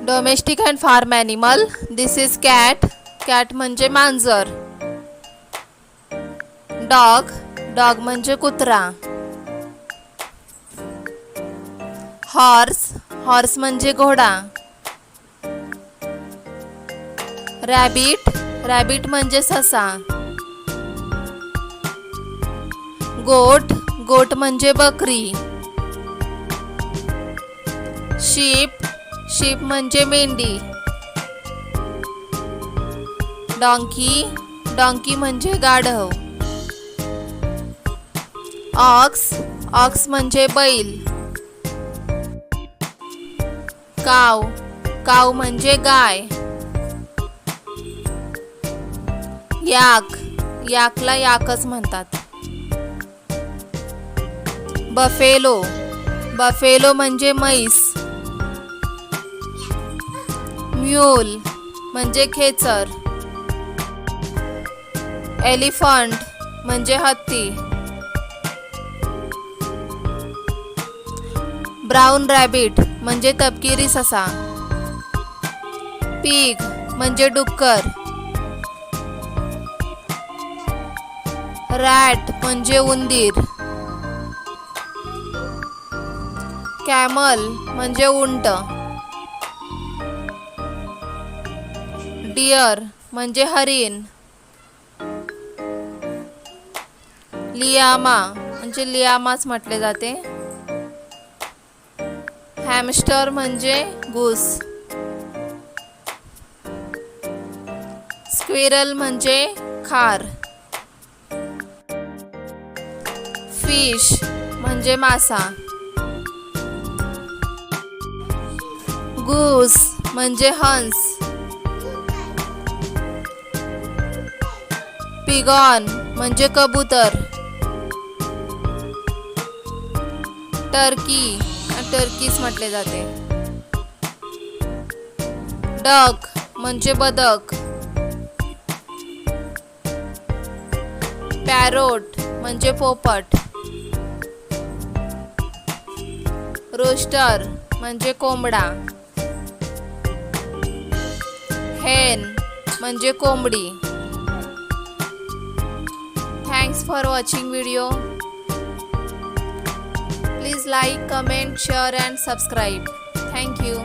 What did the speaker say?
Domestic and farm animal. This is cat. Cat म्हणजे मांजर. Dog. Dog म्हणजे कुत्रा. हॉर्स. हॉर्स म्हणजे घोडा. रॅबिट. रॅबिट म्हणजे ससा. गोट. गोट म्हणजे बकरी. शीप. शीप म्हणजे मेंढी. डॉंकी. डॉंकी म्हणजे गाढव. ऑक्स. ऑक्स म्हणजे बैल. काव. काव म्हणजे गाय. याक. याकला याकच म्हणतात. बफेलो. बफेलो म्हणजे म्हैस. म्यूल म्हणजे खेचर. एलिफंट म्हणजे हत्ती. ब्राऊन रॅबिट म्हणजे तपकिरी ससा. पिग म्हणजे डुक्कर. रॅट म्हणजे उंदीर. कॅमल म्हणजे उंट. डिअर म्हणजे हरिण. लियामा म्हणजे लियामाच म्हटले जाते. हॅमस्टर म्हणजे घूस. स्क्विरल म्हणजे खार. फिश म्हणजे मासा. गूस म्हणजे हंस. पिगॉन म्हणजे कबूतर. टर्की टर्कीच म्हटले जाते. डक म्हणजे बदक. पॅरोट म्हणजे पोपट. रोस्टर म्हणजे कोंबडा. हेन म्हणजे कोंबडी. Thanks for watching video. Please like, comment, share and subscribe. Thank you.